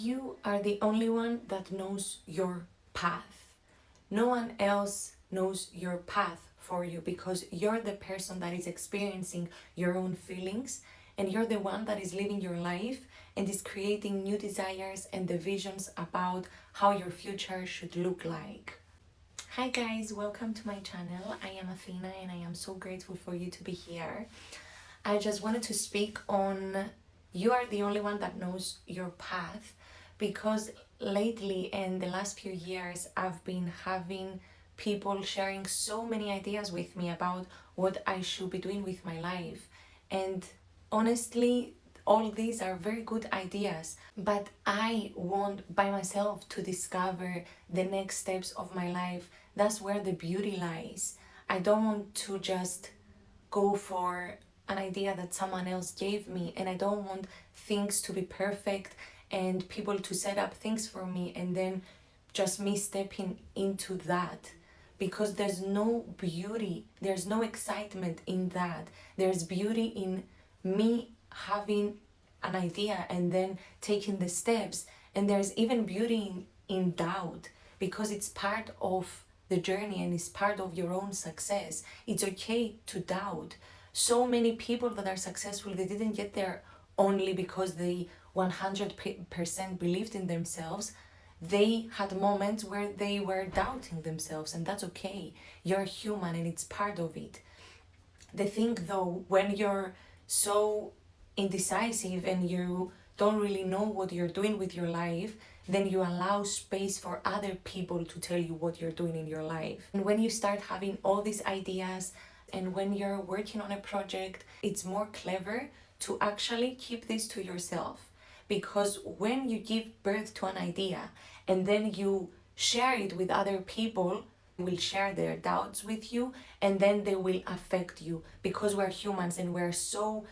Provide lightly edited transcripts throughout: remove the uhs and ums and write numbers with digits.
You are the only one that knows your path. No one else knows your path for you because you're the person that is experiencing your own feelings, and you're the one that is living your life and is creating new desires and the visions about how your future should look like. Hi guys, welcome to my channel. I am Athena and I am so grateful for you to be here. I just wanted to speak on you are the only one that knows your path, because lately in the last few years I've been having people sharing so many ideas with me about what I should be doing with my life. And honestly, all these are very good ideas, but I want by myself to discover the next steps of my life. That's where the beauty lies. I don't want to just go for an idea that someone else gave me, and I don't want things to be perfect and people to set up things for me and then just me stepping into that, because there's no beauty, there's no excitement in that. There's beauty in me having an idea and then taking the steps, and there's even beauty in doubt, because it's part of the journey and it's part of your own success. It's okay to doubt. So many people that are successful, they didn't get there only because they 100% believed in themselves. They had moments where they were doubting themselves, and that's okay. You're human and it's part of it. The thing though, when you're so indecisive and you don't really know what you're doing with your life, then you allow space for other people to tell you what you're doing in your life. And when you start having all these ideas and when you're working on a project, it's more clever to actually keep this to yourself. Because when you give birth to an idea and then you share it with other people, will share their doubts with you, and then they will affect you, because we're humans and we're so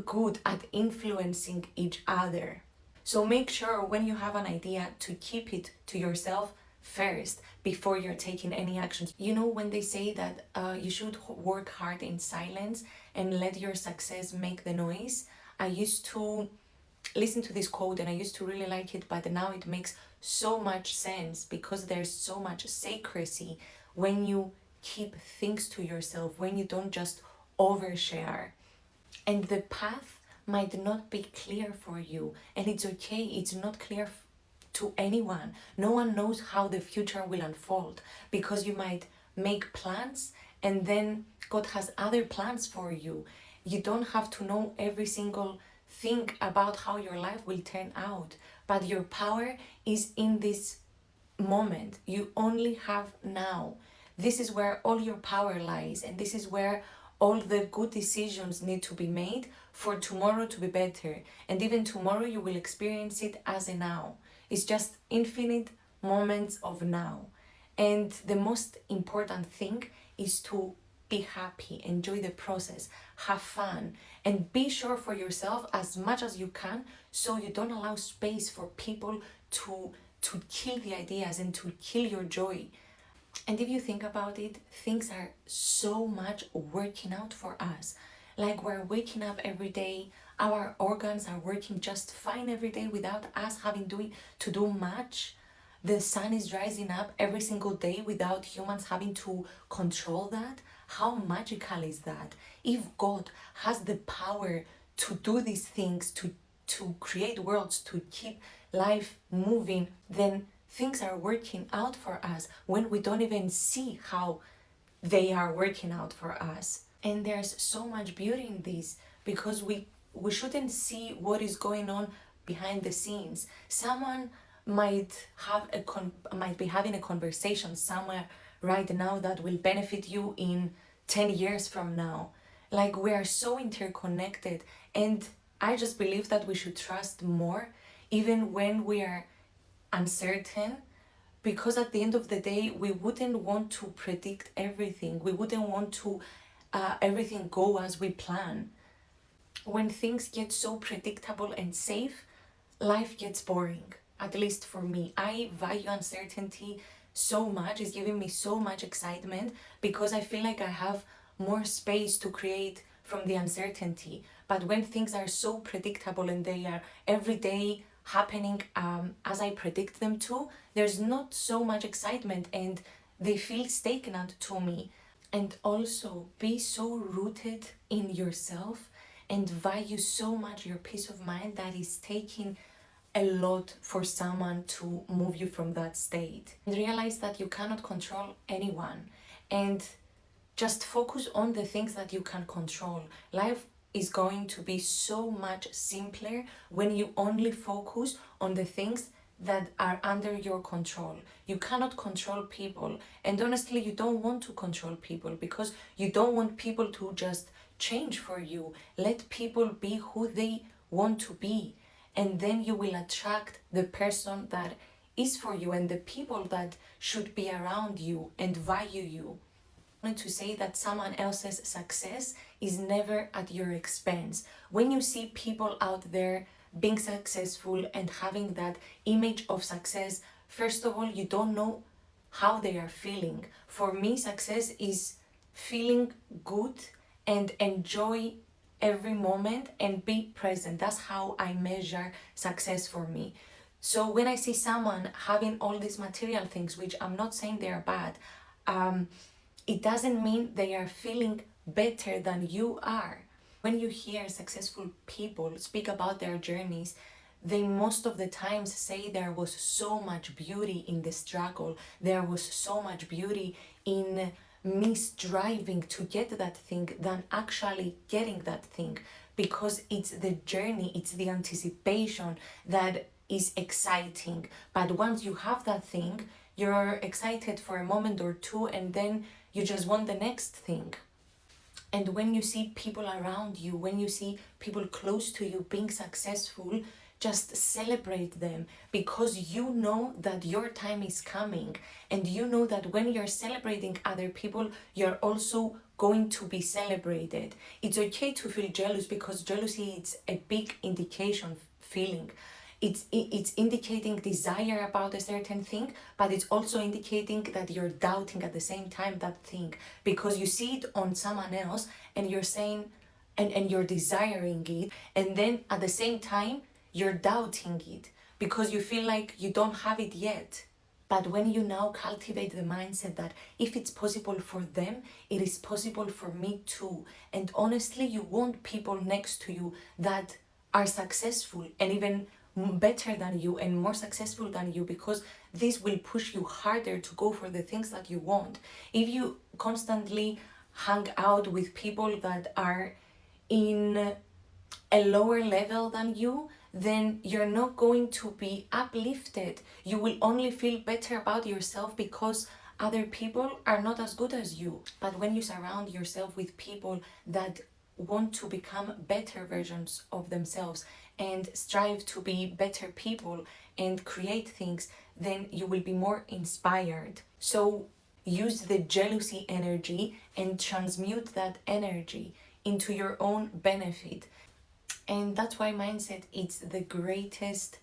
good at influencing each other. So make sure when you have an idea to keep it to yourself first before you're taking any actions. You know, when they say that you should work hard in silence and let your success make the noise, I used to listen to this quote and I used to really like it, but now it makes so much sense, because there's so much secrecy when you keep things to yourself, when you don't just overshare. And the path might not be clear for you, and it's okay. It's not clear to anyone. No one knows how the future will unfold, because you might make plans and then God has other plans for you. You don't have to know every single thing about how your life will turn out, but your power is in this moment. You only have now. This is where all your power lies, and this is where all the good decisions need to be made for tomorrow to be better. And even tomorrow you will experience it as a now. It's just infinite moments of now. And the most important thing is to be happy, enjoy the process, have fun, and be sure for yourself as much as you can, so you don't allow space for people to kill the ideas and to kill your joy. And if you think about it, things are so much working out for us. Like, we're waking up every day, our organs are working just fine every day without us having to do much. The sun is rising up every single day without humans having to control that. How magical is that? If God has the power to do these things, to create worlds, to keep life moving, then things are working out for us when we don't even see how they are working out for us. And there's so much beauty in this, because we shouldn't see what is going on behind the scenes. Someone might might be having a conversation somewhere right now that will benefit you in 10 years from now. Like, we are so interconnected, and I just believe that we should trust more even when we are uncertain, because at the end of the day we wouldn't want to predict everything. We wouldn't want to everything go as we plan. When things get so predictable and safe, life gets boring. At least for me, I value uncertainty so much. It's giving me so much excitement, because I feel like I have more space to create from the uncertainty. But when things are so predictable and they are every day happening as I predict them to, there's not so much excitement and they feel stagnant to me. And also be so rooted in yourself and value so much your peace of mind that is taking a lot for someone to move you from that state. And realize that you cannot control anyone and just focus on the things that you can control. Life is going to be so much simpler when you only focus on the things that are under your control. You cannot control people, and honestly you don't want to control people because you don't want people to just change for you. Let people be who they want to be, and then you will attract the person that is for you and the people that should be around you and value you. I want to say that someone else's success is never at your expense. When you see people out there being successful and having that image of success, first of all, you don't know how they are feeling. For me, success is feeling good and enjoy every moment and be present. That's how I measure success for me. So when I see someone having all these material things, which I'm not saying they are bad, it doesn't mean they are feeling better than you are. When you hear successful people speak about their journeys, they most of the times say there was so much beauty in the struggle, there was so much beauty in me striving to get that thing than actually getting that thing, because it's the journey, it's the anticipation that is exciting. But once you have that thing, you're excited for a moment or two and then you just want the next thing. And when you see people around you, when you see people close to you being successful, just celebrate them, because you know that your time is coming, and you know that when you're celebrating other people, you're also going to be celebrated. It's okay to feel jealous, because jealousy is a big indication feeling. It's indicating desire about a certain thing, but it's also indicating that you're doubting at the same time that thing, because you see it on someone else and you're saying and you're desiring it, and then at the same time you're doubting it because you feel like you don't have it yet. But when you now cultivate the mindset that if it's possible for them, it is possible for me too. And honestly, you want people next to you that are successful and even better than you and more successful than you, because this will push you harder to go for the things that you want. If you constantly hang out with people that are in a lower level than you, then you're not going to be uplifted. You will only feel better about yourself because other people are not as good as you. But when you surround yourself with people that want to become better versions of themselves and strive to be better people and create things, then you will be more inspired. So use the jealousy energy and transmute that energy into your own benefit. And that's why mindset is the greatest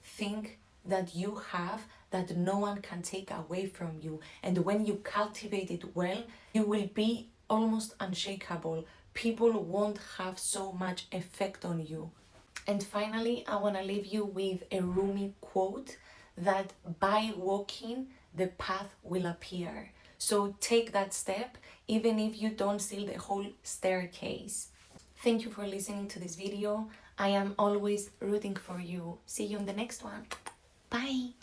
thing that you have, that no one can take away from you. And when you cultivate it well, you will be almost unshakable. People won't have so much effect on you. And finally, I want to leave you with a Rumi quote that by walking, the path will appear. So take that step, even if you don't see the whole staircase. Thank you for listening to this video. I am always rooting for you. See you in the next one. Bye.